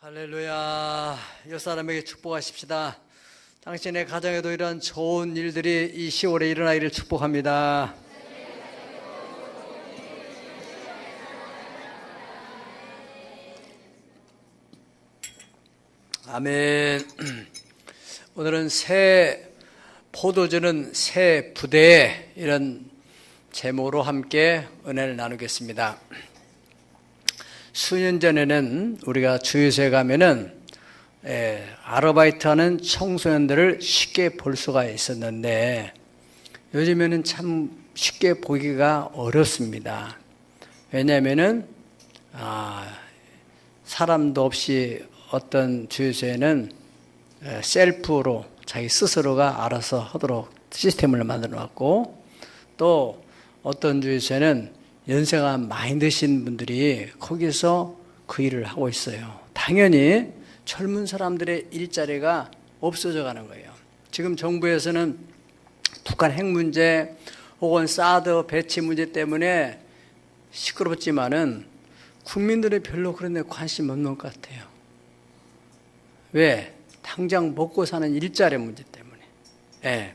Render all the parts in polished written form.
할렐루야. 옆 사람에게 축복하십시다. 당신의 가정에도 이런 좋은 일들이 이 10월에 일어나기를 축복합니다. 아멘. 오늘은 새 포도주는 새 부대, 이런 제목으로 함께 은혜를 나누겠습니다. 수년 전에는 우리가 주유소에 가면은 아르바이트하는 청소년들을 쉽게 볼 수가 있었는데 요즘에는 참 쉽게 보기가 어렵습니다. 왜냐하면은 사람도 없이 어떤 주유소에는 셀프로 자기 스스로가 알아서 하도록 시스템을 만들어 놨고, 또 어떤 주유소에는 연세가 많이 드신 분들이 거기서 그 일을 하고 있어요. 당연히 젊은 사람들의 일자리가 없어져 가는 거예요. 지금 정부에서는 북한 핵 문제 혹은 사드 배치 문제 때문에 시끄럽지만은 국민들이 별로 그런 데 관심 없는 것 같아요. 왜? 당장 먹고 사는 일자리 문제 때문에.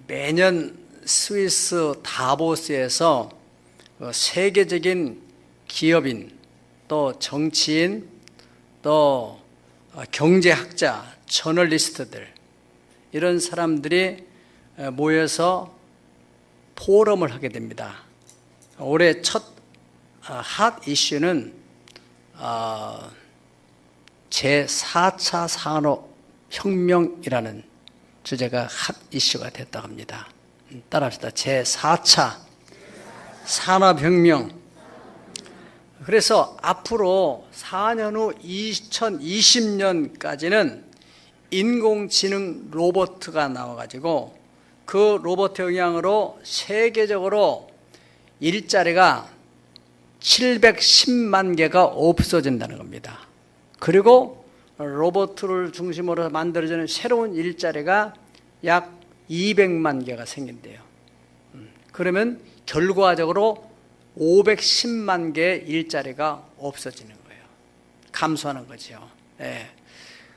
매년 스위스 다보스에서 세계적인 기업인, 또 정치인, 또 경제학자, 저널리스트들, 이런 사람들이 모여서 포럼을 하게 됩니다. 올해 첫 핫 이슈는 제4차 산업혁명이라는 주제가 핫 이슈가 됐다고 합니다. 따라합시다. 제4차 산업혁명. 그래서 앞으로 4년 후 2020년까지는 인공지능 로봇가 나와가지고 그 로봇의 영향으로 세계적으로 일자리가 710만 개가 없어진다는 겁니다. 그리고 로봇을 중심으로 만들어지는 새로운 일자리가 약 200만 개가 생긴대요. 그러면 결과적으로 510만 개의 일자리가 없어지는 거예요. 감소하는 거죠.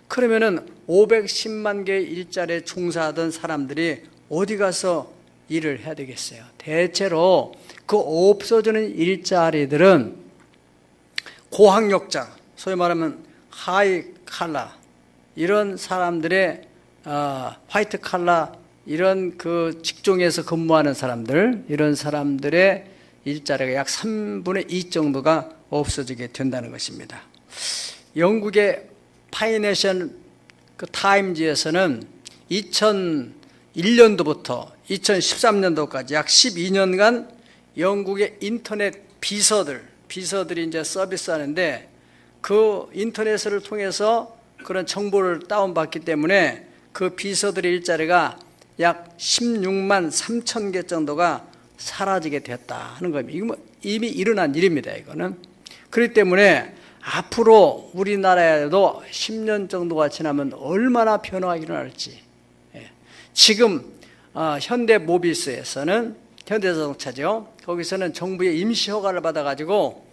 그러면은 510만 개의 일자리에 종사하던 사람들이 어디 가서 일을 해야 되겠어요? 대체로 그 없어지는 일자리들은 고학력자, 소위 말하면 하이 칼라, 이런 사람들의 화이트 칼라, 이런 그 직종에서 근무하는 사람들, 이런 사람들의 일자리가 약 3분의 2 정도가 없어지게 된다는 것입니다. 영국의 파이낸셜 타임즈에서는 2001년도부터 2013년도까지 약 12년간 영국의 인터넷 비서들이 이제 서비스하는데, 그 인터넷을 통해서 그런 정보를 다운받기 때문에 그 비서들의 일자리가 약 16만 3천 개 정도가 사라지게 됐다 하는 겁니다. 이거 이미 일어난 일입니다. 이거는. 그렇기 때문에 앞으로 우리나라에도 10년 정도가 지나면 얼마나 변화가 일어날지. 지금 현대모비스에서는, 현대자동차죠, 거기서는 정부의 임시 허가를 받아가지고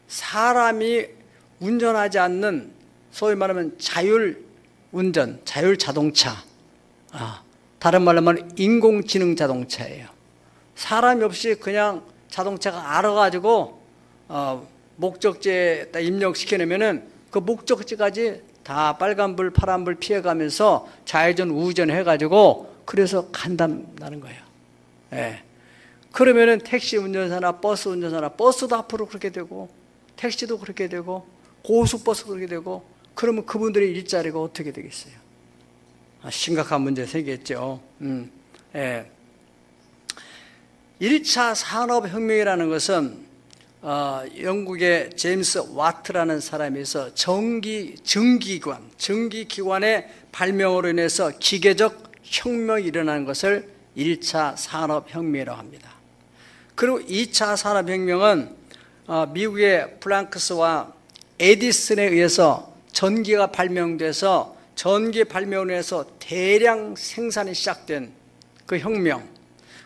사람이 운전하지 않는, 소위 말하면 자율운전, 자율자동차, 다른 말로 하면 인공지능 자동차예요. 사람이 없이 그냥 자동차가 알아가지고 목적지에다 입력시켜놓으면은 그 목적지까지 다 빨간불, 파란불 피해가면서 좌회전, 우회전 해가지고 그래서 간다는 거예요. 그러면은 택시 운전사나 버스 운전사나, 버스도 앞으로 그렇게 되고 택시도 그렇게 되고 고속버스도 그렇게 되고, 그러면 그분들의 일자리가 어떻게 되겠어요? 심각한 문제 생겼죠. 1차 산업혁명이라는 것은 영국의 제임스 와트라는 사람에서 전기기관의 발명으로 인해서 기계적 혁명이 일어나는 것을 1차 산업혁명이라고 합니다. 그리고 2차 산업혁명은 미국의 플랑크스와 에디슨에 의해서 전기가 발명돼서, 전기 발명을 해서 대량 생산이 시작된 그 혁명.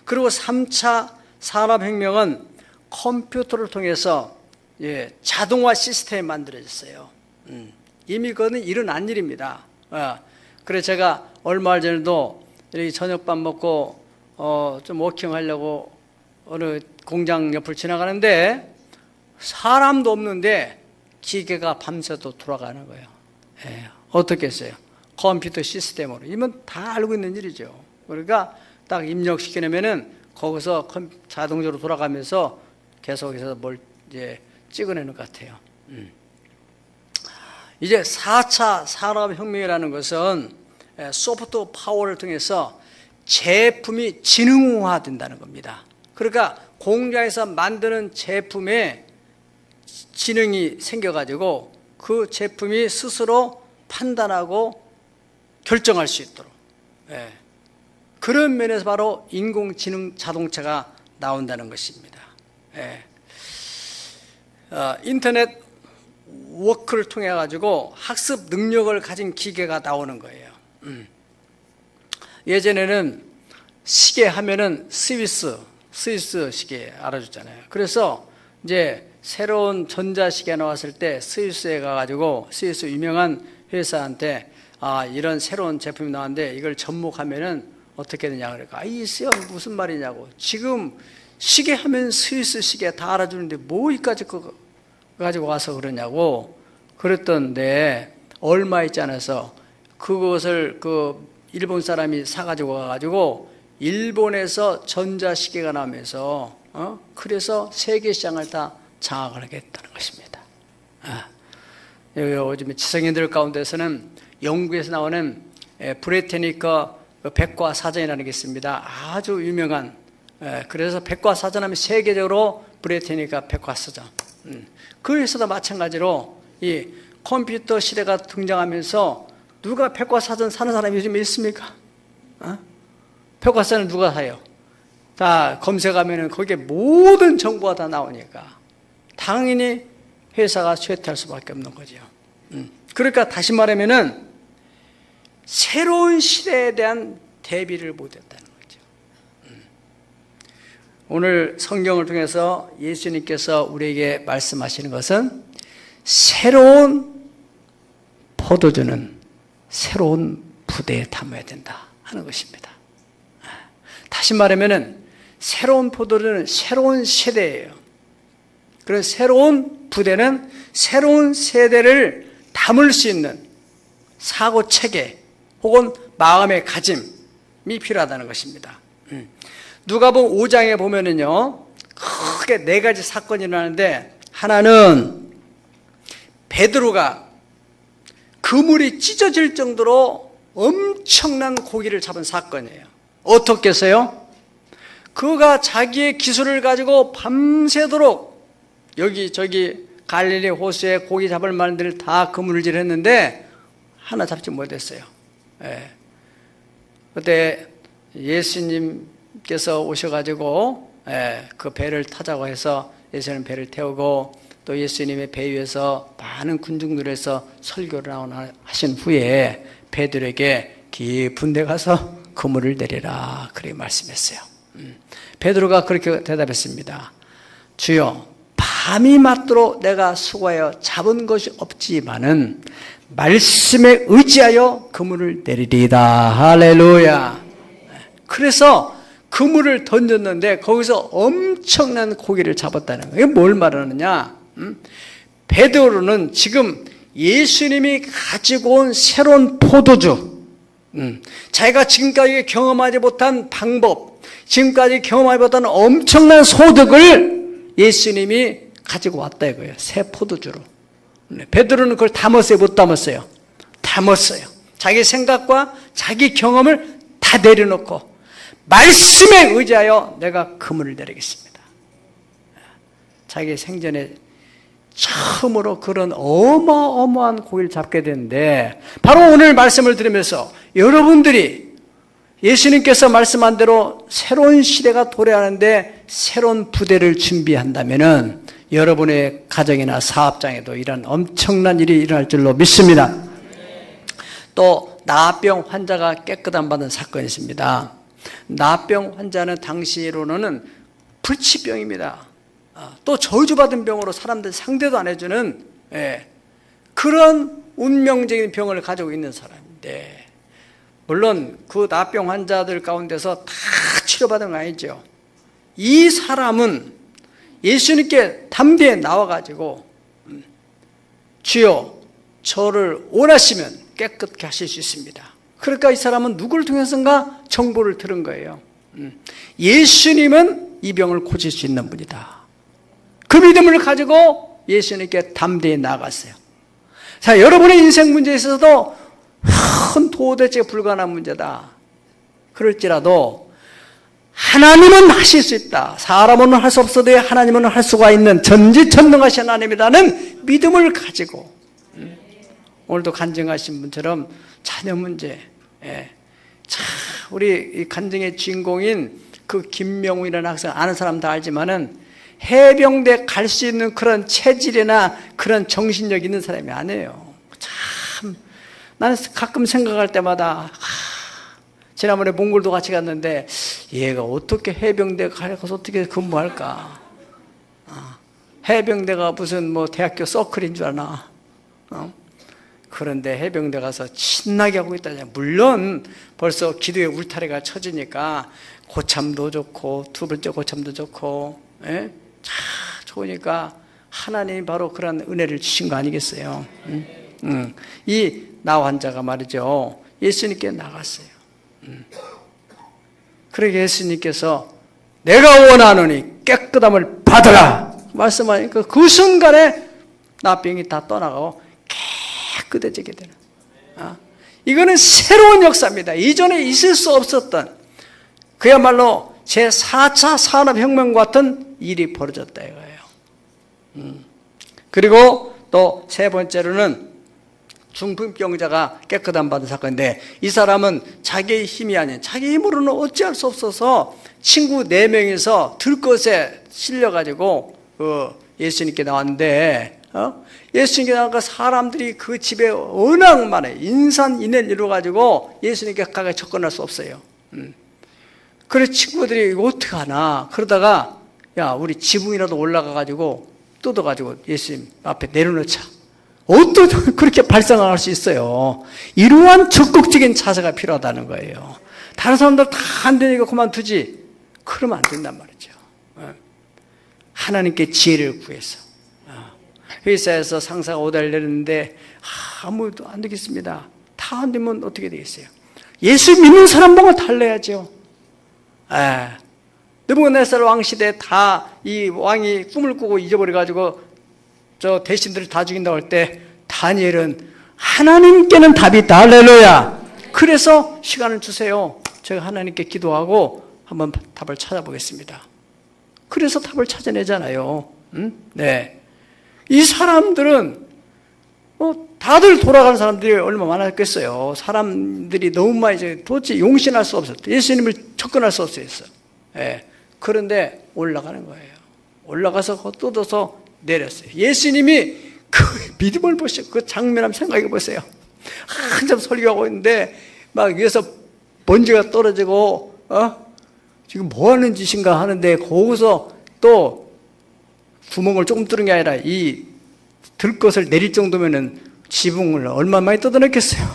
그리고 3차 산업혁명은 컴퓨터를 통해서 자동화 시스템이 만들어졌어요. 이미 그거는 일어난 일입니다. 그래서 제가 얼마 전에도 이렇게 저녁밥 먹고 좀 워킹하려고 어느 공장 옆을 지나가는데 사람도 없는데 기계가 밤새도 돌아가는 거예요. 어떻게 했어요? 컴퓨터 시스템으로. 이건 다 알고 있는 일이죠. 그러니까 딱 입력시키려면은 거기서 자동적으로 돌아가면서 계속해서 뭘 이제 찍어내는 것 같아요. 이제 4차 산업혁명이라는 것은 소프트 파워를 통해서 제품이 지능화된다는 겁니다. 그러니까 공장에서 만드는 제품에 지능이 생겨가지고 그 제품이 스스로 판단하고 결정할 수 있도록, 그런 면에서 바로 인공지능 자동차가 나온다는 것입니다. 인터넷 워크를 통해 가지고 학습 능력을 가진 기계가 나오는 거예요. 예전에는 시계 하면은 스위스 시계 알아줬잖아요. 그래서 이제 새로운 전자시계 나왔을 때 스위스에 가가지고 스위스 유명한 회사한테 이런 새로운 제품이 나왔는데 이걸 접목하면은 어떻게 되냐 그러니까 이 무슨 말이냐고, 지금 시계 하면 스위스 시계 다 알아주는데 뭐 이까지 그거 가지고 와서 그러냐고 그랬던데, 얼마 있지 않아서 그것을 그 일본 사람이 사가지고 와가지고 일본에서 전자시계가 나오면서 그래서 세계 시장을 다 장악을 하겠다는 것입니다. 요즘에 지성인들 가운데서는 영국에서 나오는 브레테니커 백과사전이라는 게 있습니다. 아주 유명한, 그래서 백과사전 하면 세계적으로 브레테니커 백과사전. 그에서도 마찬가지로 이 컴퓨터 시대가 등장하면서 누가 백과사전 사는 사람이 요즘에 있습니까? 백과사전을 누가 사요? 다 검색하면은 거기에 모든 정보가 다 나오니까 당연히 회사가 쇠퇴할 수밖에 없는 거죠. 그러니까 다시 말하면은 새로운 시대에 대한 대비를 못했다는 거죠. 오늘 성경을 통해서 예수님께서 우리에게 말씀하시는 것은 새로운 포도주는 새로운 부대에 담아야 된다 하는 것입니다. 다시 말하면은 새로운 포도주는 새로운 세대예요. 그런 새로운 부대는 새로운 세대를 담을 수 있는 사고 체계 혹은 마음의 가짐이 필요하다는 것입니다. 누가복음 5장에 보면은요, 크게 4가지 사건이 일어나는데, 하나는 베드로가 그물이 찢어질 정도로 엄청난 고기를 잡은 사건이에요. 어떻게 해서요? 그가 자기의 기술을 가지고 밤새도록 여기저기 갈릴리 호수에 고기 잡을 만한 데를 다 그물질 했는데 하나 잡지 못했어요. 그때 예수님께서 오셔가지고 그 배를 타자고 해서 예수님 배를 태우고 또 예수님의 배 위에서 많은 군중들에서 설교를 하신 후에 베드로에게 깊은 데 가서 그물을 내리라 그렇게 말씀했어요. 베드로가 그렇게 대답했습니다. 주여, 밤이 맞도록 내가 수고하여 잡은 것이 없지만은 말씀에 의지하여 그물을 내리리이다. 할렐루야. 그래서 그물을 던졌는데 거기서 엄청난 고기를 잡았다는 거예요. 이게 뭘 말하느냐? 베드로는 지금 예수님이 가지고 온 새로운 포도주, 자기가 지금까지 경험하지 못한 방법, 지금까지 경험하지 못한 엄청난 소득을 예수님이 가지고 왔다 이거예요. 새 포도주로. 베드로는 그걸 담았어요? 못 담았어요? 담았어요. 자기 생각과 자기 경험을 다 내려놓고 말씀에 의지하여 내가 그물을 내리겠습니다. 자기 생전에 처음으로 그런 어마어마한 고기를 잡게 되는데, 바로 오늘 말씀을 들으면서 여러분들이 예수님께서 말씀한 대로 새로운 시대가 도래하는데 새로운 부대를 준비한다면은 여러분의 가정이나 사업장에도 이런 엄청난 일이 일어날 줄로 믿습니다. 또 나병 환자가 깨끗함 받은 사건이 있습니다. 나병 환자는 당시로는 불치병입니다. 또 저주받은 병으로 사람들 상대도 안 해주는 그런 운명적인 병을 가지고 있는 사람인데, 물론 그 나병 환자들 가운데서 다 치료받은 건 아니죠. 이 사람은 예수님께 담대히 나와가지고 주여 저를 원하시면 깨끗게 하실 수 있습니다. 그러니까 이 사람은 누구를 통해서인가 정보를 들은 거예요. 예수님은 이 병을 고칠 수 있는 분이다. 그 믿음을 가지고 예수님께 담대히 나아갔어요. 자, 여러분의 인생 문제에 있어서도 도대체 불가능한 문제다. 그럴지라도 하나님은 하실 수 있다. 사람은 할 수 없어도 하나님은 할 수가 있는 전지전능하신 하나님이라는 믿음을 가지고 오늘도 간증하신 분처럼 자녀 문제, 우리 이 간증의 주인공인 그 김명훈이라는 학생 아는 사람 다 알지만은 해병대 갈 수 있는 그런 체질이나 그런 정신력 있는 사람이 아니에요. 참 나는 가끔 생각할 때마다 지난번에 몽골도 같이 갔는데 얘가 어떻게 해병대 가서 어떻게 근무할까? 해병대가 무슨 뭐 대학교 서클인 줄 아나? 그런데 해병대 가서 신나게 하고 있다. 물론 벌써 기도에 울타리가 쳐지니까 고참도 좋고 두 번째 고참도 좋고 좋으니까 하나님이 바로 그런 은혜를 주신 거 아니겠어요? 이 나 환자가 말이죠, 예수님께 나갔어요. 그러게 예수님께서 내가 원하노니 깨끗함을 받아라 말씀하니까 그 순간에 나병이 다 떠나가고 깨끗해지게 되는, 이거는 새로운 역사입니다. 이전에 있을 수 없었던 그야말로 제4차 산업혁명 같은 일이 벌어졌다 이거예요. 그리고 또 세 번째로는 중풍병자가 깨끗함 받은 사건인데, 이 사람은 자기의 힘이 아닌 자기 힘으로는 어찌할 수 없어서 친구 4명이서 들것에 실려가지고 예수님께 나왔는데, 예수님께 나가니까 사람들이 그 집에 워낙 많아요. 인산인해를 이루어가지고 예수님께 가까이 접근할 수 없어요. 그래서 친구들이 이거 어떻게 하나 그러다가 야 우리 지붕이라도 올라가가지고 뜯어가지고 예수님 앞에 내려놓자. 어떻게 그렇게 발상할 수 있어요? 이러한 적극적인 자세가 필요하다는 거예요. 다른 사람들 다 안 되니까 그만두지, 그러면 안 된단 말이죠. 하나님께 지혜를 구해서 회사에서 상사가 오다를 내렸는데 아무도 안 되겠습니다. 다 안 되면 어떻게 되겠어요? 예수 믿는 사람 보고 달래야죠. 느부갓네살 왕 시대 다 이 왕이 꿈을 꾸고 잊어버려가지고 저 대신들을 다 죽인다고 할 때 다니엘은 하나님께는 답이 있다. 할렐루야. 그래서 시간을 주세요. 제가 하나님께 기도하고 한번 답을 찾아보겠습니다. 그래서 답을 찾아내잖아요. 네. 이 사람들은 다들 돌아가는 사람들이 얼마나 많았겠어요. 사람들이 너무 많이 도대체 용신할 수 없었어요. 예수님을 접근할 수 없었어요. 네. 그런데 올라가는 거예요. 올라가서 뜯어서 내렸어요. 예수님이 그 믿음을 보시고 그 장면 한번 생각해 보세요. 한참 설교하고 있는데 막 위에서 먼지가 떨어지고 지금 뭐 하는 짓인가 하는데 거기서 또 구멍을 조금 뚫은 게 아니라 이 들것을 내릴 정도면은 지붕을 얼마 많이 뜯어냈겠어요.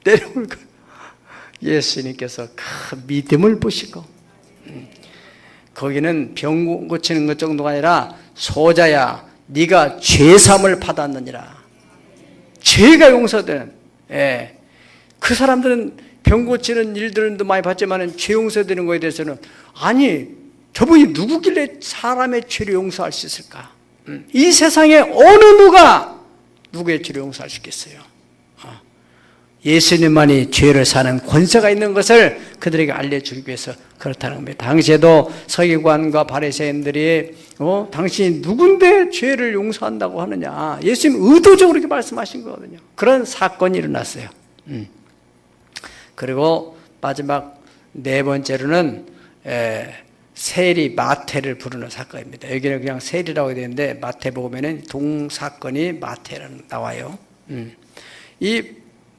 내려올 거. 예수님께서 그 믿음을 보시고 거기는 병 고치는 것 정도가 아니라 소자야 네가 죄사함을 받았느니라. 죄가 용서되는. 그 사람들은 병 고치는 일들도 많이 봤지만 죄 용서되는 거에 대해서는 아니 저분이 누구길래 사람의 죄를 용서할 수 있을까? 이 세상에 어느 누가 누구의 죄를 용서할 수 있겠어요? 예수님만이 죄를 사는 권세가 있는 것을 그들에게 알려주기 위해서 그렇다는 겁니다. 당시에도 서기관과 바리새인들이 당신이 누군데 죄를 용서한다고 하느냐, 예수님 의도적으로 이렇게 말씀하신 거거든요. 그런 사건이 일어났어요. 그리고 마지막 네 번째로는 세리 마태를 부르는 사건입니다. 여기는 그냥 세리라고 되는데 마태복음에는 동사건이 마태라는 나와요. 이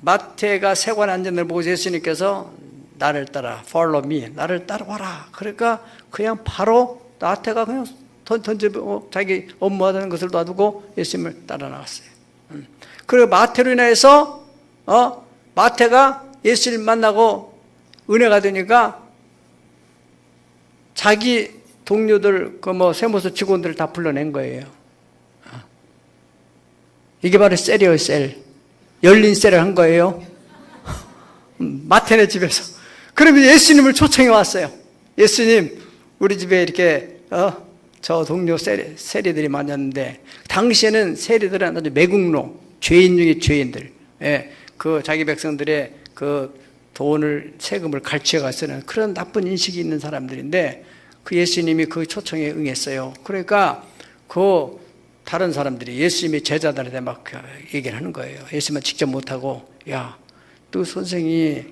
마태가 세관에 앉은 걸 보고 예수님께서 나를 따라 follow me, 나를 따라와라. 그러니까 그냥 바로 마태가 그냥 자기 업무하는 것을 놔두고 예수님을 따라 나갔어요. 그리고 마태로 인해서 마태가 예수님을 만나고 은혜가 되니까 자기 동료들 세무서 직원들을 다 불러낸 거예요. 이게 바로 셀이에요. 셀. 열린 셀을 한 거예요. 마태네 집에서. 그러면 예수님을 초청해 왔어요. 예수님, 우리 집에 이렇게 저 동료 세리들이 많았는데, 당시에는 세리들은 아주 매국노, 죄인 중에 죄인들, 그 자기 백성들의 그 돈을, 세금을 갈취해 가서는 그런 나쁜 인식이 있는 사람들인데, 그 예수님이 그 초청에 응했어요. 그러니까 그 다른 사람들이 예수님이 제자들한테 막 얘기를 하는 거예요. 예수님은 직접 못하고, 야, 너 선생이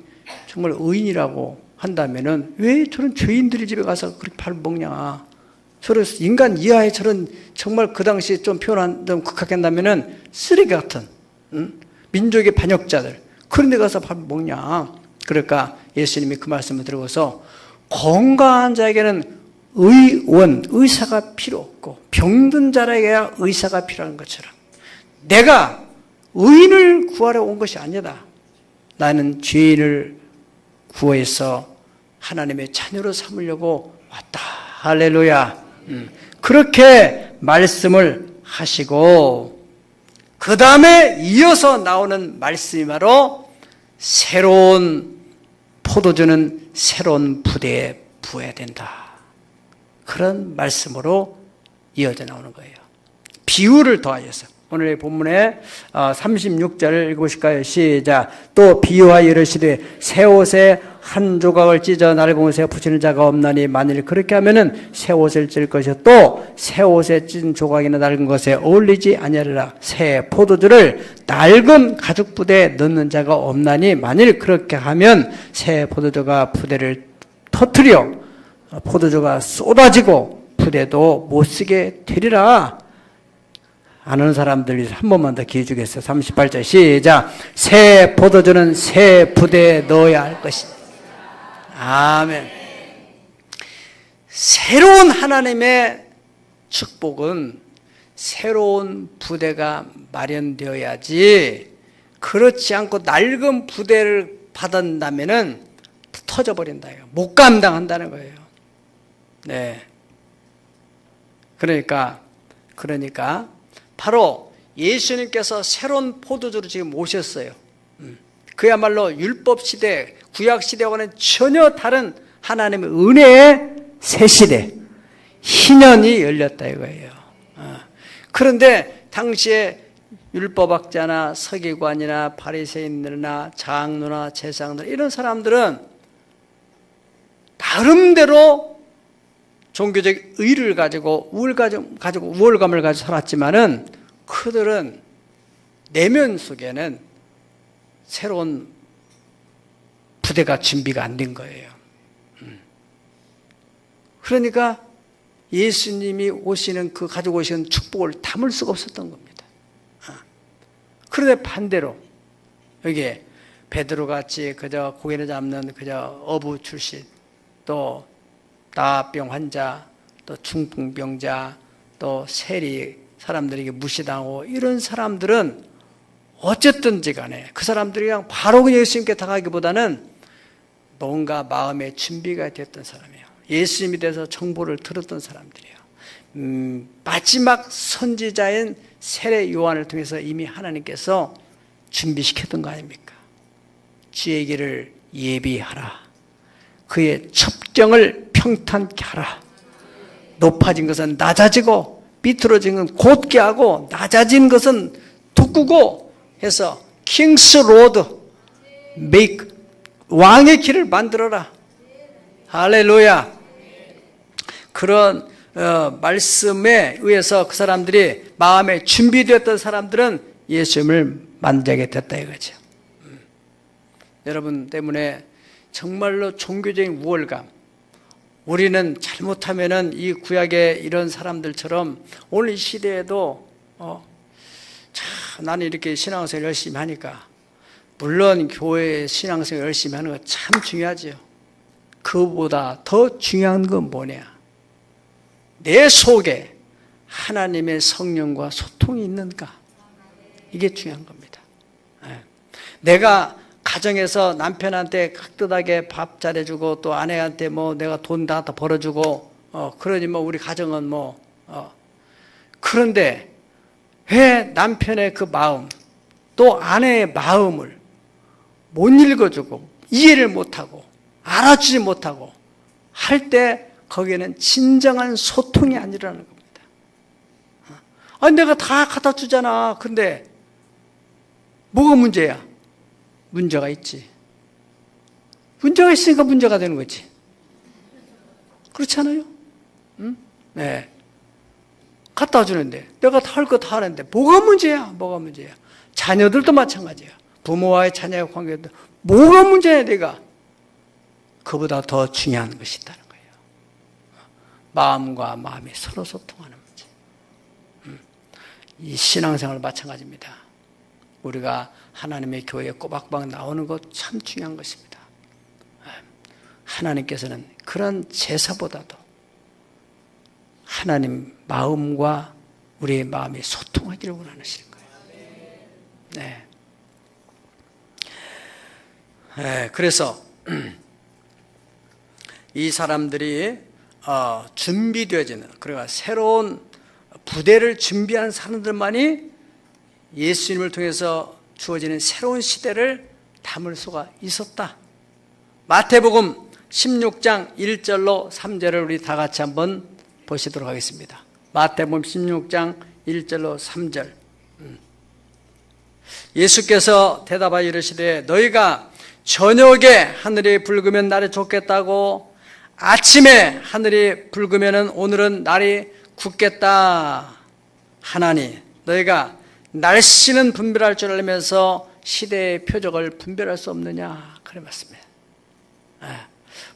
정말 의인이라고 한다면은 왜 저런 죄인들이 집에 가서 그렇게 밥 먹냐? 저런 인간 이하의 저런 정말 그 당시 좀 표현 좀 극악한다면은 쓰레기 같은 민족의 반역자들 그런 데 가서 밥 먹냐? 그러니까 예수님이 그 말씀을 들어서 건강한 자에게는 의사가 필요 없고 병든 자에게야 의사가 필요한 것처럼 내가 의인을 구하러 온 것이 아니다. 나는 죄인을 구해서 하나님의 자녀로 삼으려고 왔다. 할렐루야. 그렇게 말씀을 하시고 그 다음에 이어서 나오는 말씀이 바로 새로운 포도주는 새로운 부대에 부어야 된다. 그런 말씀으로 이어져 나오는 거예요. 비유를 더하여서 오늘의 본문에 36절을 읽어보실까요? 시작. 또 비유하여 이르시되 새 옷에 한 조각을 찢어 낡은 옷에 붙이는 자가 없나니 만일 그렇게 하면은 새 옷을 찢을 것이요 또 새 옷에 찢은 조각이나 낡은 것에 어울리지 아니하리라. 새 포도주를 낡은 가죽 부대에 넣는 자가 없나니 만일 그렇게 하면 새 포도주가 부대를 터뜨려 포도주가 쏟아지고 부대도 못 쓰게 되리라. 아는 사람들이 한 번만 더 기회 주겠어요. 38절 시작. 새 포도주는 새 부대에 넣어야 할 것이다. 아멘. 새로운 하나님의 축복은 새로운 부대가 마련되어야지, 그렇지 않고 낡은 부대를 받았다면은 터져버린다. 못 감당한다는 거예요. 네. 그러니까 바로 예수님께서 새로운 포도주로 지금 오셨어요. 그야말로 율법 시대, 구약 시대와는 전혀 다른 하나님의 은혜의 새 시대, 희년이 열렸다 이거예요. 그런데 당시에 율법학자나 서기관이나 바리새인들이나 장로나 제사장들 이런 사람들은 나름대로 종교적 의를 가지고 우월감을 가지고 살았지만은 그들은 내면 속에는 새로운 부대가 준비가 안 된 거예요. 그러니까 예수님이 오시는 그 가지고 오시는 축복을 담을 수가 없었던 겁니다. 그런데 반대로 여기에 베드로같이 그저 고개를 잡는 그저 어부 출신, 또 나병 환자, 또 중풍병자, 또 세리 사람들에게 무시당하고 이런 사람들은 어쨌든지 간에 그 사람들이 그냥 바로 그냥 예수님께 다가가기보다는 뭔가 마음의 준비가 됐던 사람이에요. 예수님에 대해서 정보를 들었던 사람들이에요. 마지막 선지자인 세례 요한을 통해서 이미 하나님께서 준비시켰던 거 아닙니까? 주의 길을 예비하라. 그의 첩경을 평탄케 하라. 높아진 것은 낮아지고 비틀어진 것은 곧게 하고 낮아진 것은 두꾸고 해서 킹스 로드 메이크, 왕의 길을 만들어라. 할렐루야. 그런 말씀에 의해서 그 사람들이 마음에 준비되었던 사람들은 예수님을 만나게 됐다 이거죠. 여러분 때문에 정말로 종교적인 우월감, 우리는 잘못하면은 이 구약의 이런 사람들처럼 오늘 이 시대에도 나는 이렇게 신앙생활 열심히 하니까, 물론 교회 신앙생활 열심히 하는 거 참 중요하죠. 그보다 더 중요한 건 뭐냐? 내 속에 하나님의 성령과 소통이 있는가? 이게 중요한 겁니다. 내가 가정에서 남편한테 깍듯하게 밥 잘해주고 또 아내한테 뭐 내가 돈 다 벌어주고 그러니 뭐 우리 가정은 그런데 왜 남편의 그 마음 또 아내의 마음을 못 읽어주고 이해를 못하고 알아주지 못하고 할 때 거기에는 진정한 소통이 안 일어나는 겁니다. 아니 내가 다 갖다 주잖아. 근데 뭐가 문제야? 문제가 있지. 문제가 있으니까 문제가 되는 거지. 그렇지 않아요? 응? 네. 갖다 주는데 내가 다 할 거 다 하는데 뭐가 문제야? 뭐가 문제야? 자녀들도 마찬가지야. 부모와의 자녀의 관계도 뭐가 문제야 내가? 그보다 더 중요한 것이 있다는 거예요. 마음과 마음이 서로 소통하는 문제. 이 신앙생활 마찬가지입니다. 우리가 하나님의 교회에 꼬박꼬박 나오는 것 참 중요한 것입니다. 하나님께서는 그런 제사보다도 하나님 마음과 우리의 마음이 소통하기를 원하시는 거예요. 네. 그래서 이 사람들이 준비되어지는, 그러니까 새로운 부대를 준비하는 사람들만이 예수님을 통해서 주어지는 새로운 시대를 담을 수가 있었다. 마태복음 16장 1절로 3절을 우리 다 같이 한번 보시도록 하겠습니다. 마태복음 16장 1절로 3절. 예수께서 대답하여 이르시되 너희가 저녁에 하늘이 붉으면 날이 좋겠다고 아침에 하늘이 붉으면 오늘은 날이 굳겠다 하나니 너희가 날씨는 분별할 줄 알면서 시대의 표적을 분별할 수 없느냐 그래 맞습니다.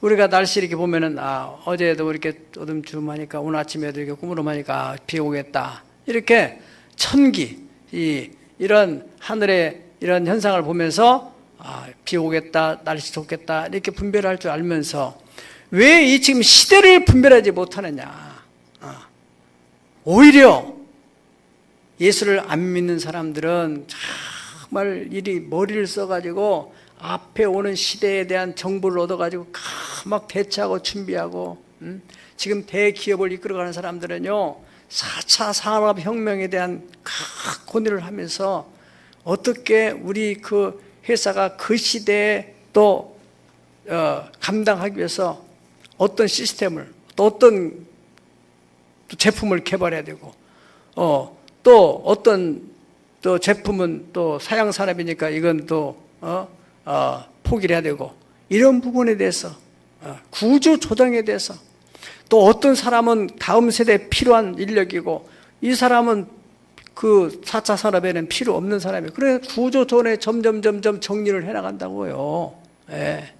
우리가 날씨 이렇게 보면은 어제도 이렇게 어둠주름하니까 오늘 아침에도 이렇게 꾸무름하니까 비 오겠다 이렇게 천기 이런 하늘의 이런 현상을 보면서 비 오겠다 날씨 좋겠다 이렇게 분별할 줄 알면서 왜 이 지금 시대를 분별하지 못하느냐? 오히려 예수를 안 믿는 사람들은 정말 이리 머리를 써가지고 앞에 오는 시대에 대한 정보를 얻어가지고 막 대처하고 준비하고 지금 대기업을 이끌어가는 사람들은요 4차 산업혁명에 대한 고뇌를 하면서 어떻게 우리 그 회사가 그 시대에 또 감당하기 위해서 어떤 시스템을 또 어떤 제품을 개발해야 되고 또 어떤 또 제품은 또 사양 산업이니까 이건 또 포기를 해야 되고 이런 부분에 대해서 구조 조정에 대해서 또 어떤 사람은 다음 세대에 필요한 인력이고 이 사람은 그 4차 산업에는 필요 없는 사람이에요. 그래 구조 조정에 점점 정리를 해나간다고요. 네.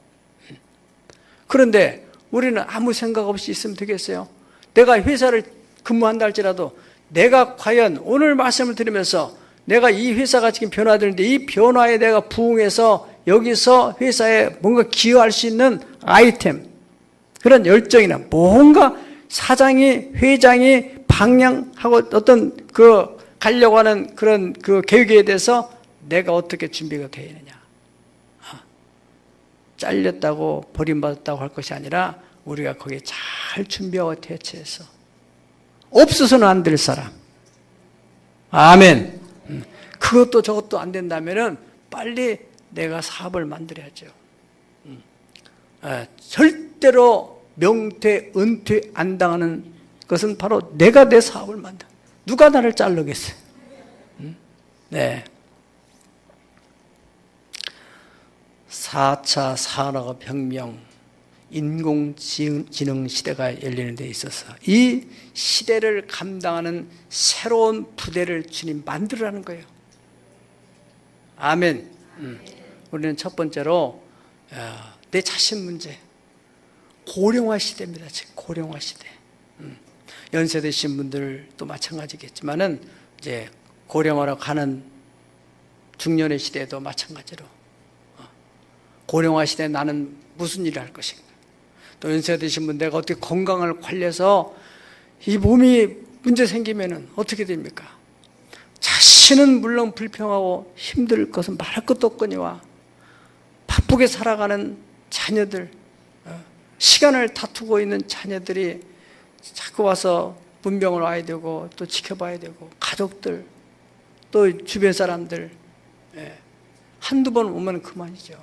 그런데 우리는 아무 생각 없이 있으면 되겠어요? 내가 회사를 근무한다 할지라도 내가 과연 오늘 말씀을 들으면서 내가 이 회사가 지금 변화되는데 이 변화에 내가 부응해서 여기서 회사에 뭔가 기여할 수 있는 아이템 그런 열정이나 뭔가 사장이 회장이 방향하고 어떤 그 가려고 하는 그런 그 계획에 대해서 내가 어떻게 준비가 되어 있느냐. 잘렸다고 버림받았다고 할 것이 아니라 우리가 거기에 잘 준비하고 대처해서 없어서는 안 될 사람. 아멘. 그것도 저것도 안 된다면은 빨리 내가 사업을 만들어야죠. 절대로 명퇴, 은퇴 안 당하는 것은 바로 내가 내 사업을 만들. 누가 나를 자르겠어요? 네. 4차 산업혁명, 인공지능 시대가 열리는 데 있어서 이 시대를 감당하는 새로운 부대를 주님 만들으라는 거예요. 아멘. 우리는 첫 번째로 내 자신 문제, 고령화 시대입니다. 지금 고령화 시대. 연세 드신 분들도 마찬가지겠지만은 이제 고령화로 가는 중년의 시대도 마찬가지로 고령화 시대에 나는 무슨 일을 할 것인가. 또 연세 드신 분 내가 어떻게 건강을 관리해서 이 몸이 문제 생기면은 어떻게 됩니까? 자신은 물론 불평하고 힘들 것은 말할 것도 없거니와 바쁘게 살아가는 자녀들, 시간을 다투고 있는 자녀들이 자꾸 와서 문병을 와야 되고 또 지켜봐야 되고 가족들 또 주변 사람들 한두 번 오면 그만이죠.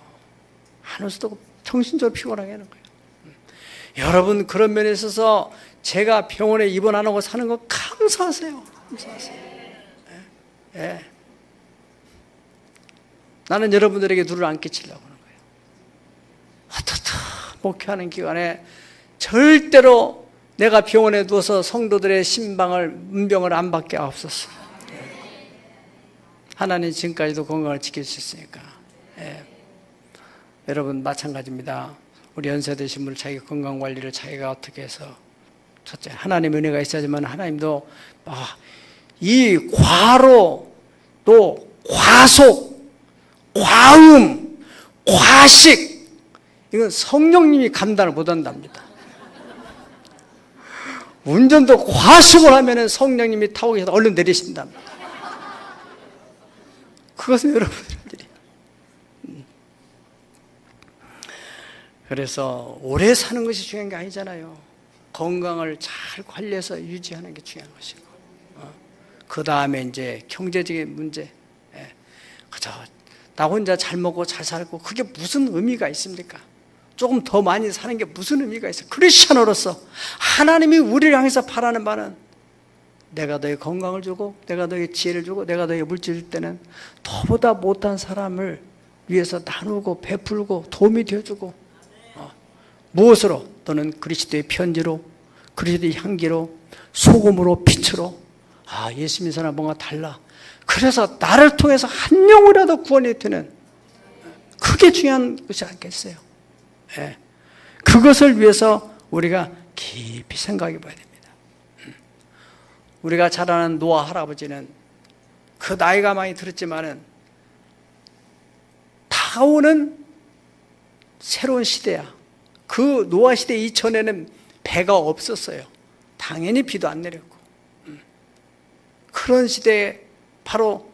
안 올 수도 없고 정신적으로 피곤하게 하는 거예요. 여러분 그런 면에 있어서 제가 병원에 입원 안 하고 사는 거 감사하세요. 감사하세요. 나는 여러분들에게 누를 안 끼치려고 하는 거예요. 어떻다 목회하는 기간에 절대로 내가 병원에 누워서 성도들의 문병을 안 받게 하옵소서. 하나님 지금까지도 건강을 지켜주셨으니까. 여러분 마찬가지입니다. 우리 연세 드신 분 자기 건강관리를 자기가 어떻게 해서 첫째 하나님의 은혜가 있어야지만 하나님도 이 과로 또 과속 과음 과식 이건 성령님이 감당을 못한답니다. 운전도 과속을 하면 성령님이 타고 계셔서 얼른 내리신답니다. 그것은 여러분들이 그래서 오래 사는 것이 중요한 게 아니잖아요. 건강을 잘 관리해서 유지하는 게 중요한 것이고 그 다음에 이제 경제적인 문제 그저 나 혼자 잘 먹고 잘 살고 그게 무슨 의미가 있습니까? 조금 더 많이 사는 게 무슨 의미가 있어요? 크리스천으로서 하나님이 우리를 향해서 바라는 바는 내가 너의 건강을 주고 내가 너의 지혜를 주고 내가 너의 물질을 줄 때는 너보다 못한 사람을 위해서 나누고 베풀고 도움이 되어주고 무엇으로? 너는 그리스도의 편지로 그리스도의 향기로 소금으로 빛으로 예수 믿는 사람 뭔가 달라. 그래서 나를 통해서 한 영이라도 구원이 되는 그게 중요한 것이 아니겠어요? 그것을 위해서 우리가 깊이 생각해 봐야 됩니다. 우리가 잘 아는 노아 할아버지는 그 나이가 많이 들었지만은 다가오는 새로운 시대야. 그 노아 시대 이전에는 배가 없었어요. 당연히 비도 안 내렸고 그런 시대에 바로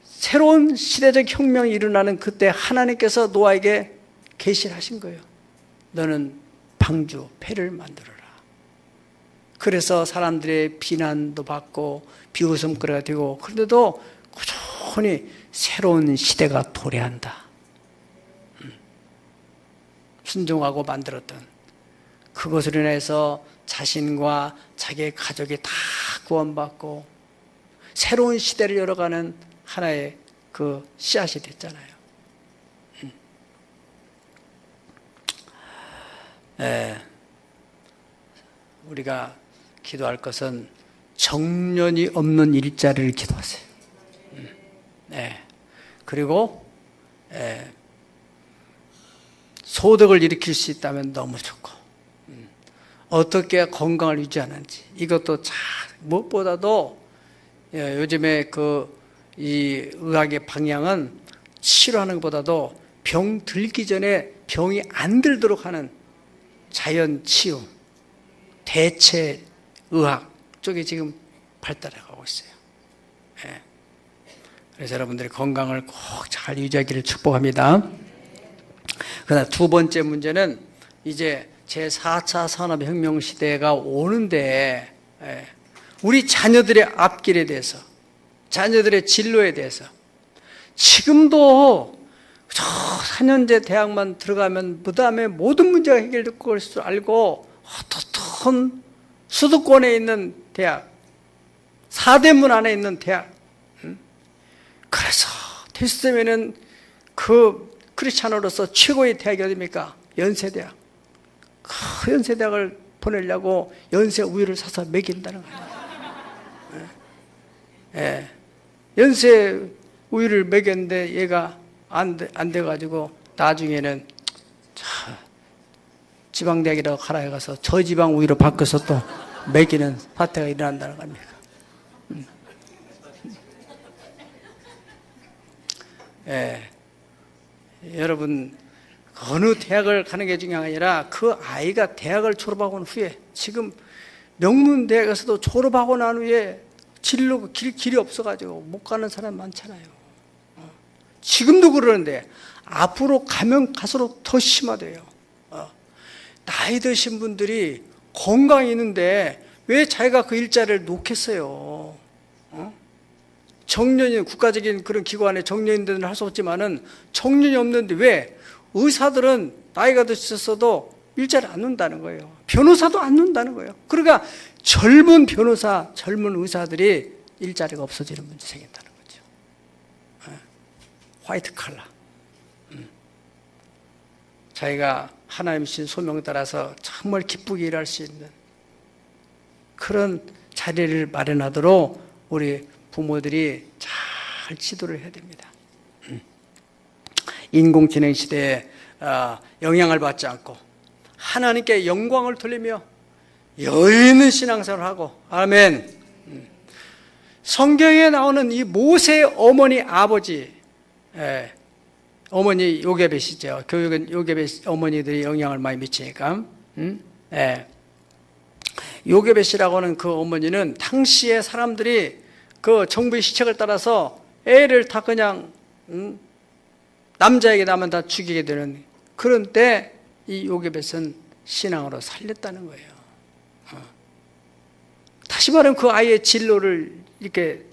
새로운 시대적 혁명이 일어나는 그때 하나님께서 노아에게 계시를 하신 거예요. 너는 방주, 배를 만들어라. 그래서 사람들의 비난도 받고 비웃음거리가 되고 그런데도 꾸준히 새로운 시대가 도래한다. 순종하고 만들었던 그것으로 인해서 자신과 자기의 가족이 다 구원받고 새로운 시대를 열어가는 하나의 그 씨앗이 됐잖아요. 우리가 기도할 것은 정년이 없는 일자리를 기도하세요. 그리고 소득을 일으킬 수 있다면 너무 좋고 어떻게 건강을 유지하는지 이것도 잘 무엇보다도 요즘에 이 의학의 방향은 치료하는 것보다도 병 들기 전에 병이 안 들도록 하는 자연 치유, 대체 의학 쪽이 지금 발달해가고 있어요. 그래서 여러분들의 건강을 꼭 잘 유지하기를 축복합니다. 그다음 두 번째 문제는 이제 제4차 산업혁명 시대가 오는데 우리 자녀들의 앞길에 대해서 자녀들의 진로에 대해서 지금도 저 4년제 대학만 들어가면 그 다음에 모든 문제가 해결될 것을 알고 어떻든 수도권에 있는 대학 4대문 안에 있는 대학 그래서 됐으면은 그 크리스찬으로서 최고의 대학이 어디입니까? 연세대학. 그 연세대학을 보내려고 연세 우유를 사서 먹인다는 거예요. 연세 우유를 먹였는데 얘가 안 돼가지고 나중에는 지방대학이라고 가라 해가서 저지방 우유로 바꿔서 또 먹이는 사태가 일어난다는 겁니다. 여러분 어느 대학을 가는 게 중요한 게 아니라 그 아이가 대학을 졸업하고 난 후에 지금 명문대학에서도 졸업하고 난 후에 길이 없어가지고 못 가는 사람 많잖아요. 지금도 그러는데 앞으로 가면 갈수록 더 심하대요. 나이 드신 분들이 건강이 있는데 왜 자기가 그 일자리를 놓겠어요? 정년이 국가적인 그런 기관에 정년인들은 할 수 없지만은 정년이 없는데 왜 의사들은 나이가 드셨어도 일자리 안 놓는다는 거예요. 변호사도 안 놓는다는 거예요. 그러니까 젊은 변호사, 젊은 의사들이 일자리가 없어지는 문제 생긴다는 거죠. 화이트 칼라. 자기가 하나님 주신 소명에 따라서 정말 기쁘게 일할 수 있는 그런 자리를 마련하도록 우리 부모들이 잘 지도를 해야 됩니다. 인공지능 시대에 영향을 받지 않고 하나님께 영광을 돌리며 여유 있는 신앙생활을 하고, 아멘. 성경에 나오는 이 모세의 어머니 아버지, 어머니 요게벳이죠. 교육은 요게벳 어머니들이 영향을 많이 미치니까. 요게벳이라고 하는 그 어머니는 당시에 사람들이 그 정부의 시책을 따라서 애를 다 그냥 남자에게 나면 다 죽이게 되는 그런 때 이 요게벳은 신앙으로 살렸다는 거예요. 다시 말하면 그 아이의 진로를 이렇게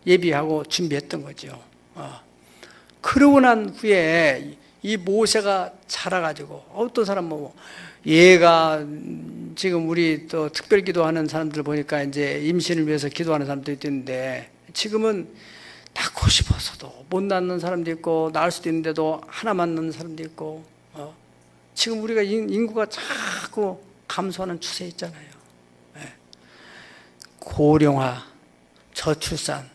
예비하고 준비했던 거죠. 그러고 난 후에 이 모세가 자라가지고 어떤 사람 얘가 지금 우리 또 특별 기도하는 사람들 보니까 이제 임신을 위해서 기도하는 사람도 있는데 지금은 낳고 싶어서도 못 낳는 사람도 있고 낳을 수도 있는데도 하나만 낳는 사람도 있고 지금 우리가 인구가 자꾸 감소하는 추세에 있잖아요. 고령화, 저출산,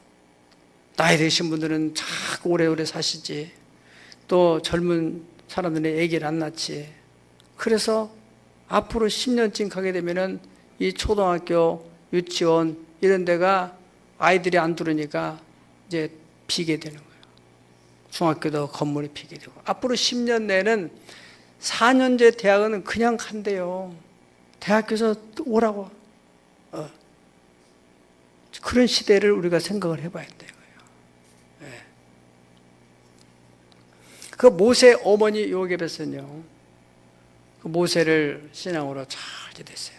나이 드신 분들은 자꾸 오래오래 사시지 또 젊은 사람들이 아기를 안 낳지. 그래서 앞으로 10년쯤 가게 되면은 이 초등학교, 유치원 이런 데가 아이들이 안 들어오니까 이제 비게 되는 거예요. 중학교도 건물이 비게 되고 앞으로 10년 내에는 4년제 대학은 그냥 간대요. 대학교에서 오라고. 그런 시대를 우리가 생각을 해봐야 돼요. 그 모세 어머니 요게벳은요, 그 모세를 신앙으로 잘 지냈어요.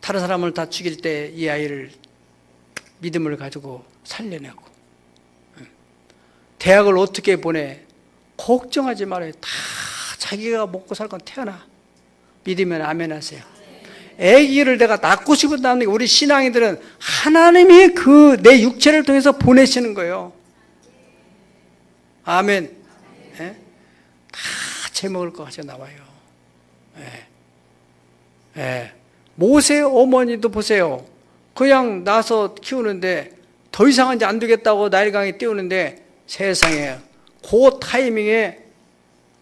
다른 사람을 다 죽일 때 이 아이를 믿음을 가지고 살려내고, 대학을 어떻게 보내? 걱정하지 말아요. 다 자기가 먹고 살 건 태어나. 믿으면 아멘 하세요. 아기를 내가 낳고 싶었다는 게 우리 신앙인들은 하나님이 그 내 육체를 통해서 보내시는 거예요. 아멘. 예? 다 제먹을 거 가지고 나와요. 모세 어머니도 보세요. 그냥 낳아서 키우는데 더 이상은 이제 안 되겠다고 나일강에 띄우는데 세상에 그 타이밍에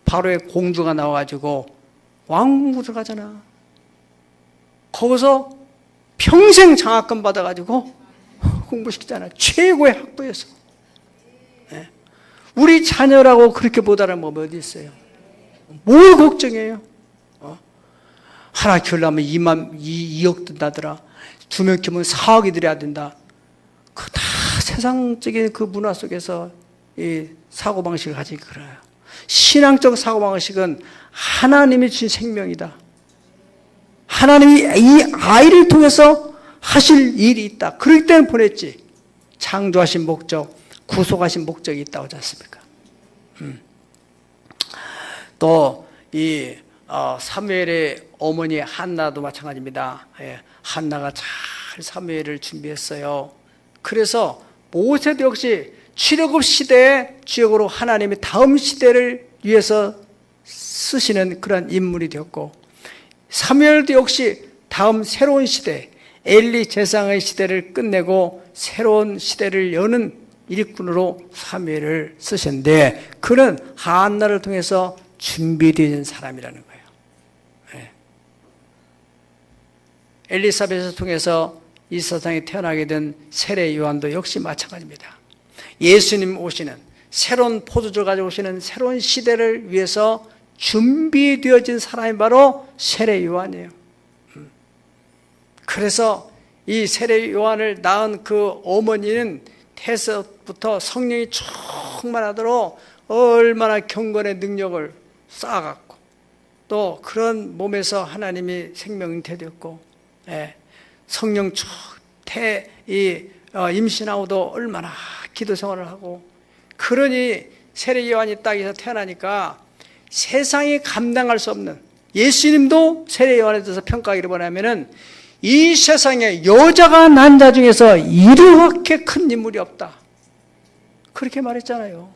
바로의 공주가 나와가지고 왕궁 들어가잖아. 거기서 평생 장학금 받아가지고 공부시키잖아. 최고의 학부에서. 우리 자녀라고 그렇게 못 알아보면 어디 있어요? 뭘 걱정해요? 하나 키우려면 2억 든다더라. 2명 키우면 4억이 들여야 된다. 그 다 세상적인 그 문화 속에서 이 사고방식을 가지고 그래요. 신앙적 사고방식은 하나님이 주신 생명이다. 하나님이 이 아이를 통해서 하실 일이 있다. 그럴 때는 보냈지. 창조하신 목적, 구속하신 목적이 있다고 하지 않습니까? 또 이 사무엘의 어머니 한나도 마찬가지입니다. 한나가 잘 사무엘을 준비했어요. 그래서 모세도 역시 출애굽 시대의 주역으로 하나님이 다음 시대를 위해서 쓰시는 그런 인물이 되었고, 사무엘도 역시 다음 새로운 시대, 엘리 제사장의 시대를 끝내고 새로운 시대를 여는 일꾼으로 사무엘을 쓰셨는데, 그는 한나를 통해서 준비되는 사람이라는 거예요. 엘리사벳을 통해서 이 세상에 태어나게 된 세례 요한도 역시 마찬가지입니다. 예수님 오시는 새로운 포도주를 가지고 오시는 새로운 시대를 위해서 준비되어진 사람이 바로 세례 요한이에요. 그래서 이 세례 요한을 낳은 그 어머니는 태서부터 성령이 충만하도록 얼마나 경건의 능력을 쌓아갔고, 또 그런 몸에서 하나님이 생명 잉태되었고, 성령 임신하고도 얼마나 기도 생활을 하고, 그러니 세례 요한이 땅에서 태어나니까 세상이 감당할 수 없는, 예수님도 세례 요한에 대해서 평가하기를 뭐냐면은 이 세상에 여자가 난 자 중에서 이렇게 큰 인물이 없다, 그렇게 말했잖아요.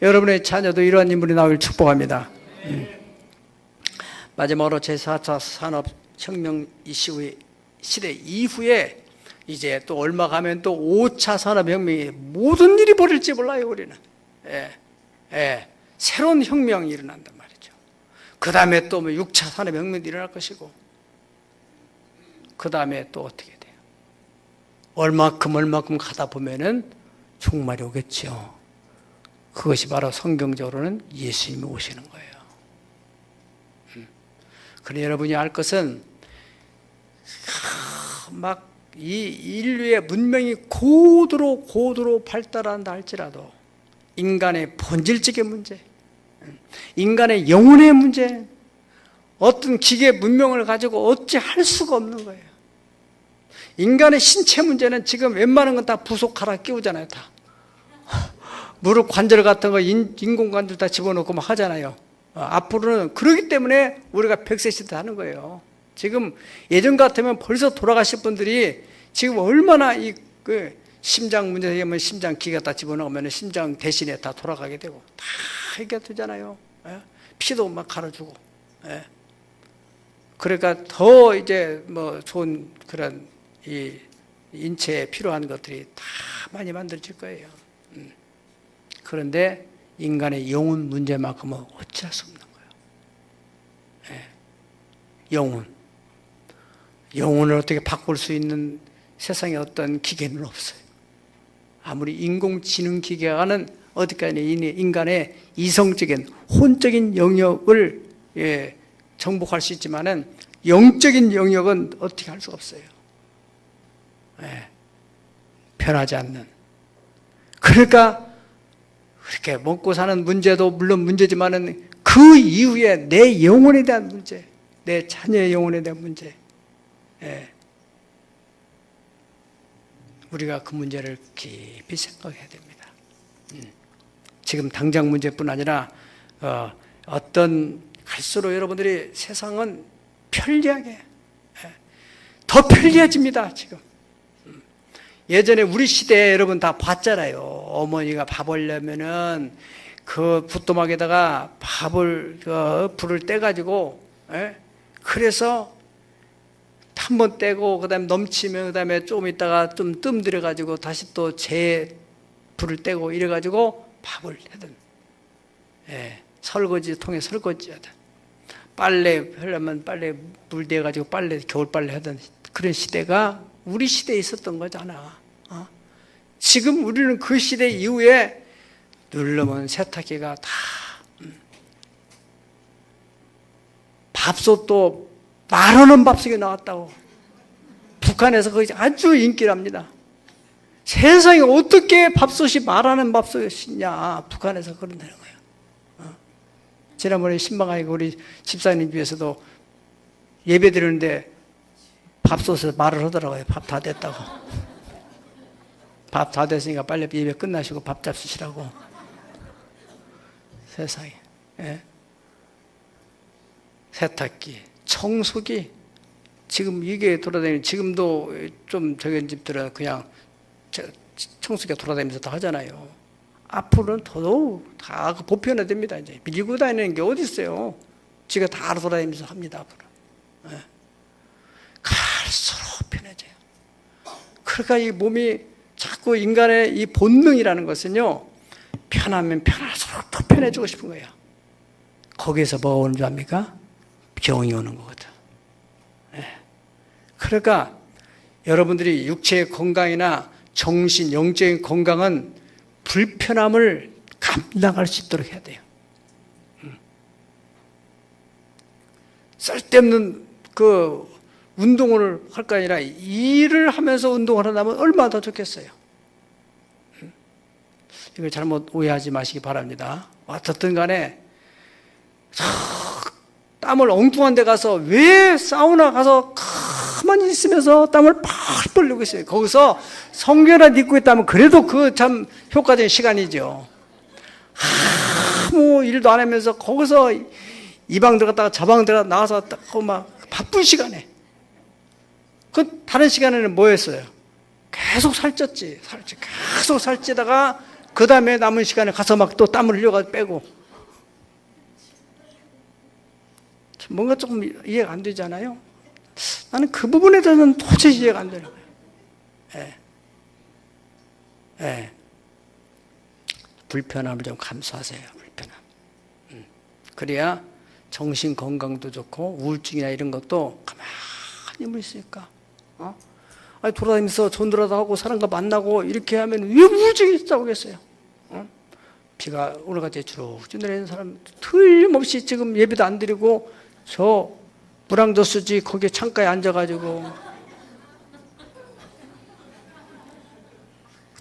여러분의 자녀도 이러한 인물이 나오길 축복합니다. 마지막으로 제4차 산업혁명 시대 이후에 이제 또 얼마 가면 또 5차 산업혁명이 모든 일이 벌일지 몰라요. 우리는 새로운 혁명이 일어난단 말이죠. 그 다음에 또 6차 산업혁명도 일어날 것이고, 그 다음에 또 어떻게 돼요? 얼마큼 가다 보면은 종말이 오겠죠. 그것이 바로 성경적으로는 예수님이 오시는 거예요. 그러니 여러분이 알 것은, 막 이 인류의 문명이 고도로 발달한다 할지라도 인간의 본질적인 문제, 인간의 영혼의 문제, 어떤 기계 문명을 가지고 어찌 할 수가 없는 거예요. 인간의 신체 문제는 지금 웬만한 건 다 부속하라 끼우잖아요. 다 무릎 관절 같은 거 인공관절 다 집어넣고 막 하잖아요. 앞으로는 그러기 때문에 우리가 100세 시대 하는 거예요. 지금 예전 같으면 벌써 돌아가실 분들이 지금 얼마나 심장 문제 생기면 심장 기가 다 집어넣으면 심장 대신에 다 돌아가게 되고 다 이게 되잖아요. 피도 막 갈아주고. 그러니까 더 이제 뭐 좋은 그런 이 인체에 필요한 것들이 다 많이 만들어질 거예요. 그런데 인간의 영혼 문제만큼은 어찌할 수 없는 거예요. 영혼을 어떻게 바꿀 수 있는 세상에 어떤 기계는 없어요. 아무리 인공지능 기계가는 어디까지 인간의 이성적인 혼적인 영역을 정복할 수 있지만은 영적인 영역은 어떻게 할 수가 없어요. 변하지 않는. 그러니까 그렇게 먹고 사는 문제도 물론 문제지만은 그 이후에 내 영혼에 대한 문제, 내 자녀의 영혼에 대한 문제, 우리가 그 문제를 깊이 생각해야 됩니다. 지금 당장 문제뿐 아니라 어떤 갈수록 여러분들이 세상은 편리하게 더 편리해집니다. 지금 예전에 우리 시대에 여러분 다 봤잖아요. 어머니가 밥 하려면은 그 붓도막에다가 불을 떼가지고, 그래서 한 번 떼고 그다음에 넘치면 그다음에 조금 있다가 좀 뜸 들여가지고 다시 또 불을 떼고 이래가지고 밥을 하든, 통에 설거지 하든, 빨래 하려면 빨래 물 대가지고 겨울 빨래 하든, 그런 시대가 우리 시대에 있었던 거잖아. 지금 우리는 그 시대 이후에 누르면 세탁기가 다, 밥솥도 10,000원 밥솥이 나왔다고. 북한에서 그게 아주 인기랍니다. 세상에 어떻게 밥솥이 10,000원 밥솥이냐, 북한에서 그런다는 거예요. 지난번에 신방하게 우리 집사님 집에서도 예배 드리는데 밥솥에서 말을 하더라고요. 밥 다 됐다고. 밥 다 됐으니까 빨리 예배 끝나시고 밥 잡수시라고. 세상에. 세탁기, 청소기, 지금 이게 돌아다니는, 지금도 좀 저기 집들은 그냥 청소기가 돌아다니면서 다 하잖아요. 앞으로는 더더욱 다 보편화됩니다. 이제 밀고 다니는 게 어디 있어요? 지가 다 돌아다니면서 합니다. 앞으로. 갈수록 편해져요. 그러니까 이 몸이 자꾸 인간의 이 본능이라는 것은요, 편하면 편할수록 더 편해지고 싶은 거예요. 거기에서 뭐가 오는 줄 압니까? 병이 오는 거거든. 그러니까 여러분들이 육체의 건강이나 정신, 영적인 건강은 불편함을 감당할 수 있도록 해야 돼요. 쓸데없는 운동을 할 거 아니라 일을 하면서 운동을 한다면 얼마나 더 좋겠어요. 이걸 잘못 오해하지 마시기 바랍니다. 어떻든 간에 땀을 엉뚱한 데 가서 왜 사우나 가서 가만히 있으면서 땀을 팍 흘리고 있어요. 거기서 성경을 읽고 있다면 그래도 그 참 효과적인 시간이죠. 아무 일도 안 하면서 거기서 이 방 들어갔다가 저 방 들어갔다 나와서 막 바쁜 시간에, 그 다른 시간에는 뭐 했어요? 계속 살쪘지. 계속 살찌다가 그 다음에 남은 시간에 가서 막 또 땀을 흘려가지고 빼고. 뭔가 조금 이해가 안 되잖아요. 나는 그 부분에 대해서는 도저히 이해가 안 되는 거예요. 예. 예. 불편함을 좀 감수하세요. 불편함. 그래야 정신 건강도 좋고 우울증이나 이런 것도 가만히 물 있으니까. 아니, 돌아다니면서 전도라도 하고 사람과 만나고 이렇게 하면 왜 우울증이 있다고 하겠어요? 비가 오늘같이 주룩주룩 내리는 사람 틀림없이 지금 예배도 안 드리고 저 무랑도 쓰지 거기에 창가에 앉아가지고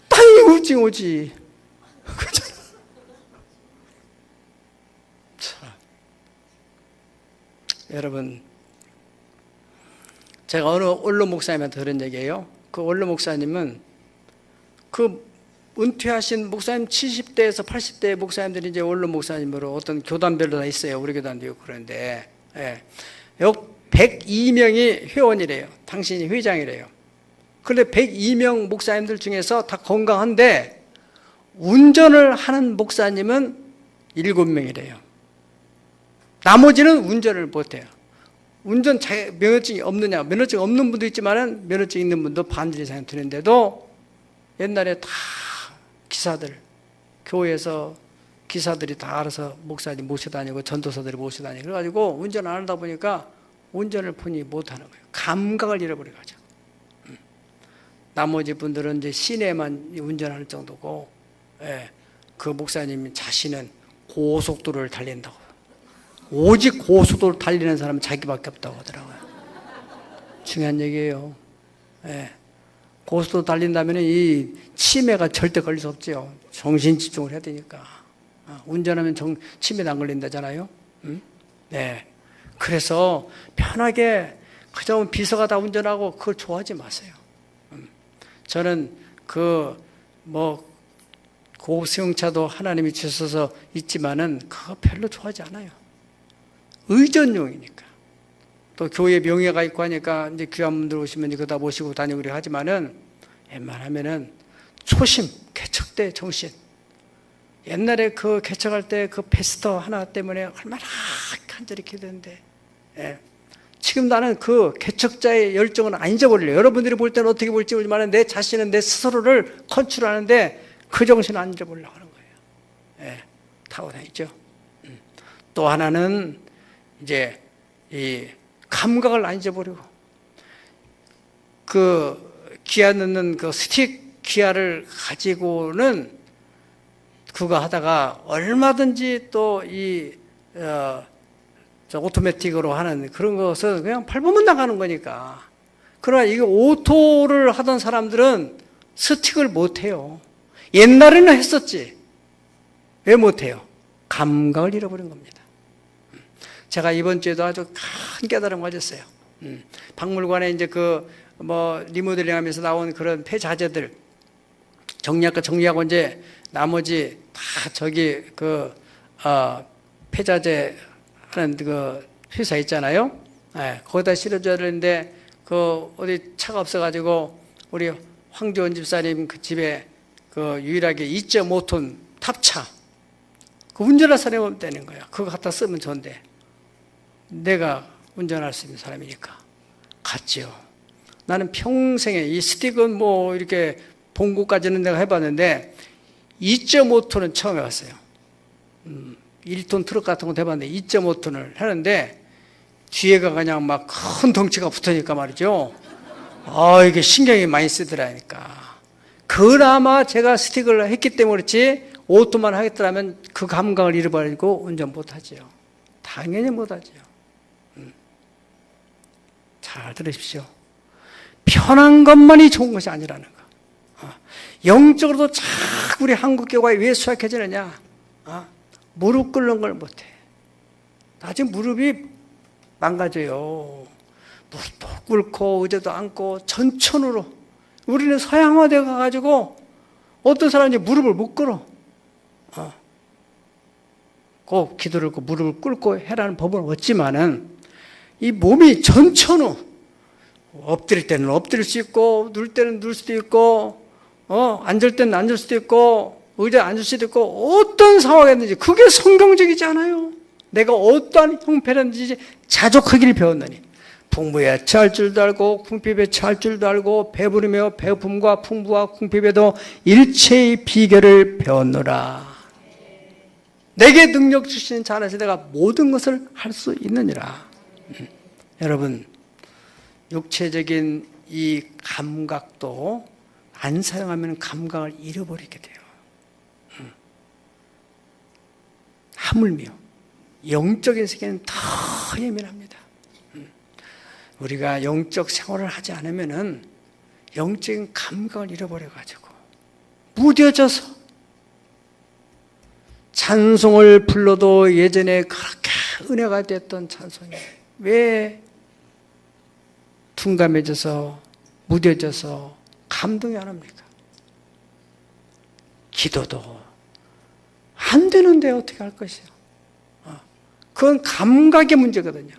땅이 우울증 오지. 그렇잖아. 여러분, 제가 어느 원로 목사님한테 들은 얘기예요. 그 원로 목사님은 그 은퇴하신 목사님 70대에서 80대 목사님들이 이제 원로 목사님으로 어떤 교단별로 다 있어요. 우리 교단도 있고 그런데, 예. 102명이 회원이래요. 당신이 회장이래요. 그런데 102명 목사님들 중에서 다 건강한데 운전을 하는 목사님은 7명이래요. 나머지는 운전을 못해요. 운전 면허증이 없느냐? 면허증 없는 분도 있지만 면허증 있는 분도 반절 이상 되는데도 옛날에 다 기사들, 교회에서 기사들이 다 알아서 목사님 모셔다니고 전도사들이 모셔다니고 그래가지고 운전 안 하다 보니까 운전을 본인이 못하는 거예요. 감각을 잃어버려가지고. 나머지 분들은 이제 시내만 운전할 정도고, 예, 그 목사님 자신은 고속도로를 달린다고. 오직 고속도로를 달리는 사람은 자기밖에 없다고 하더라고요. 중요한 얘기예요. 예. 고속도로 달린다면 이 치매가 절대 걸릴 수 없죠. 정신 집중을 해야 되니까. 운전하면 치매도 안 걸린다잖아요. 네. 그래서 편하게 그저 비서가 다 운전하고 그걸 좋아하지 마세요. 저는 고급 승용차도 하나님이 주셔서 있지만은 그거 별로 좋아하지 않아요. 의전용이니까. 또 교회 명예가 있고 하니까 이제 귀한 분들 오시면 이거 다 모시고 다니고 그래 하지만은 웬만하면은 초심, 개척 때 정신. 옛날에 그 개척할 때 그 페스터 하나 때문에 얼마나 간절히 기도했는데, 예. 지금 나는 그 개척자의 열정은 안 잊어버려요. 여러분들이 볼 때는 어떻게 볼지 모르지만 내 자신은 내 스스로를 컨트롤하는데 그 정신을 안 잊어버리려고 하는 거예요. 예. 타고다니죠. 또 하나는 이제 이 감각을 안 잊어버리고 그 기아 넣는 그 스틱 기아를 가지고는 그거 하다가 얼마든지 또 이 오토매틱으로 하는 그런 것은 그냥 밟으면 나가는 거니까. 그러나 이거 오토를 하던 사람들은 스틱을 못해요. 옛날에는 했었지. 왜 못해요? 감각을 잃어버린 겁니다. 제가 이번 주에도 아주 큰 깨달음을 가졌어요. 박물관에 이제 리모델링 하면서 나온 그런 폐자재들 정리하고 이제 나머지 다 폐자재 하는 그 회사 있잖아요. 네, 거기다 실어줘야 되는데 어디 차가 없어가지고 우리 황교원 집사님 그 집에 유일하게 2.5톤 탑차 그 운전할 사람이 없면 되는 거야. 그거 갖다 쓰면 좋은데 내가 운전할 수 있는 사람이니까 갔지요. 나는 평생에 이 스틱은 이렇게 봉고까지는 내가 해봤는데 2.5톤은 처음 해봤어요. 1톤 트럭 같은 거 해봤는데 2.5톤을 하는데 뒤에가 그냥 막 큰 덩치가 붙으니까 말이죠. 이게 신경이 많이 쓰더라니까. 그나마 제가 스틱을 했기 때문에 그렇지 5톤만 하겠더라면 그 감각을 잃어버리고 운전 못하지요. 당연히 못하지요. 잘 들으십시오. 편한 것만이 좋은 것이 아니라는 거. 영적으로도 자꾸 우리 한국교회가 왜 수약해지느냐? 무릎 꿇는 걸 못해. 나중에 무릎이 망가져요. 무릎도 꿇고 의자도 앉고 전천후로. 우리는 서양화되어 가지고 어떤 사람이 무릎을 못 꿇어. 꼭 기도를 고 무릎을 꿇고 해라는 법은 없지만은 이 몸이 전천후 엎드릴 때는 엎드릴 수 있고 누울 때는 누울 수도 있고 앉을 때는 앉을 수도 있고 의자에 앉을 수도 있고 어떤 상황이든지 그게 성경적이지 않아요. 내가 어떠한 형편이든지 자족하기를 배웠느니 풍부에 처할 줄도 알고 궁핍에 처할 줄도 알고 배부르며 배고픔과 풍부와 궁핍에도 일체의 비결을 배웠노라. 내게 능력 주시는 자 안에서 내가 모든 것을 할 수 있느니라. 여러분, 육체적인 이 감각도 안 사용하면 감각을 잃어버리게 돼요. 하물며 영적인 세계는 더 예민합니다. 우리가 영적 생활을 하지 않으면은 영적인 감각을 잃어버려가지고 무뎌져서 찬송을 불러도 예전에 그렇게 은혜가 됐던 찬송이 왜 둔감해져서 무뎌져서 감동이 안 합니까? 기도도 안 되는데 어떻게 할 것이요? 그건 감각의 문제거든요.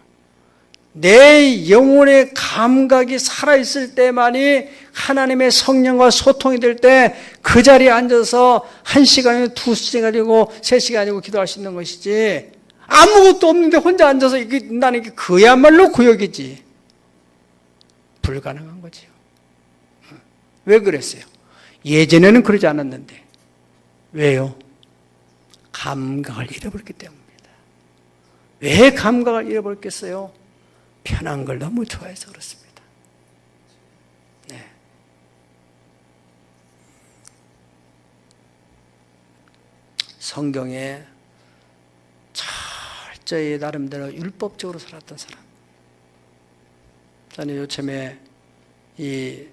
내 영혼의 감각이 살아있을 때만이 하나님의 성령과 소통이 될 때 그 자리에 앉아서 1시간이고 2시간이고 3시간이고 기도할 수 있는 것이지 아무것도 없는데 혼자 앉아서 나는 이게 그야말로 구역이지. 불가능한 거지요. 왜 그랬어요? 예전에는 그러지 않았는데. 왜요? 감각을 잃어버렸기 때문입니다. 왜 감각을 잃어버렸겠어요? 편한 걸 너무 좋아해서 그렇습니다. 네. 성경에 철저히 나름대로 율법적으로 살았던 사람. 저는 요즘에 이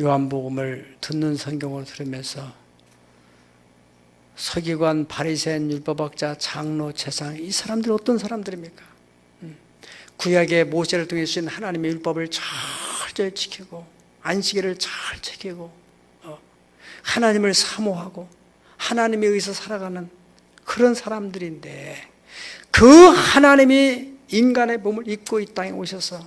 요한복음을 듣는 성경을 들으면서 서기관, 바리새인, 율법학자, 장로, 제사장 이 사람들 어떤 사람들입니까? 구약의 모세를 통해 주신 하나님의 율법을 철저히 지키고 안식일을 잘 지키고 하나님을 사모하고 하나님에 의해서 살아가는 그런 사람들인데 그 하나님이 인간의 몸을 입고 이 땅에 오셔서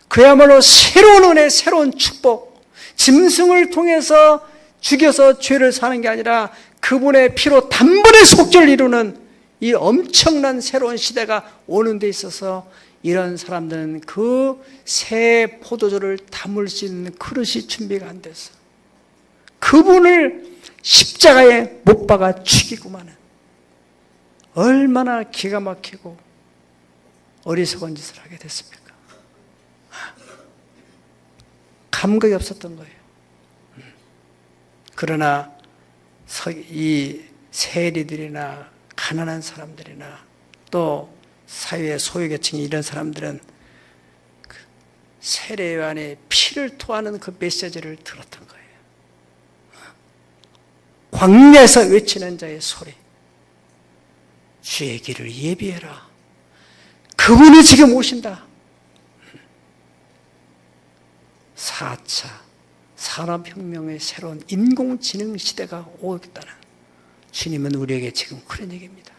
그야말로 새로운 은혜, 새로운 축복, 짐승을 통해서 죽여서 죄를 사는 게 아니라 그분의 피로 단번에 속죄를 이루는 이 엄청난 새로운 시대가 오는 데 있어서 이런 사람들은 그 새 포도주를 담을 수 있는 그릇이 준비가 안 돼서 그분을 십자가에 못 박아 죽이고만은 얼마나 기가 막히고 어리석은 짓을 하게 됐습니까? 감각이 없었던 거예요. 그러나 이 세리들이나 가난한 사람들이나 또 사회의 소유계층이 이런 사람들은 그 세례요한의 피를 토하는 그 메시지를 들었던 거예요. 광야에서 외치는 자의 소리, 주의 길을 예비해라. 그분이 지금 오신다. 4차 산업혁명의 새로운 인공지능 시대가 오겠다는 주님은 우리에게 지금 그런 얘기입니다.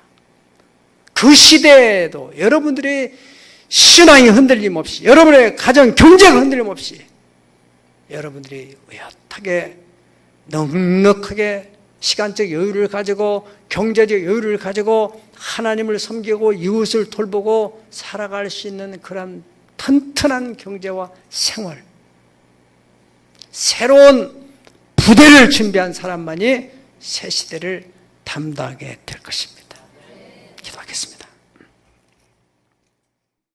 그 시대에도 여러분들의 신앙이 흔들림 없이, 여러분의 가정 경제가 흔들림 없이 여러분들이 의젓하게 넉넉하게 시간적 여유를 가지고 경제적 여유를 가지고 하나님을 섬기고 이웃을 돌보고 살아갈 수 있는 그런 튼튼한 경제와 생활, 새로운 부대를 준비한 사람만이 새 시대를 담당하게 됩니다.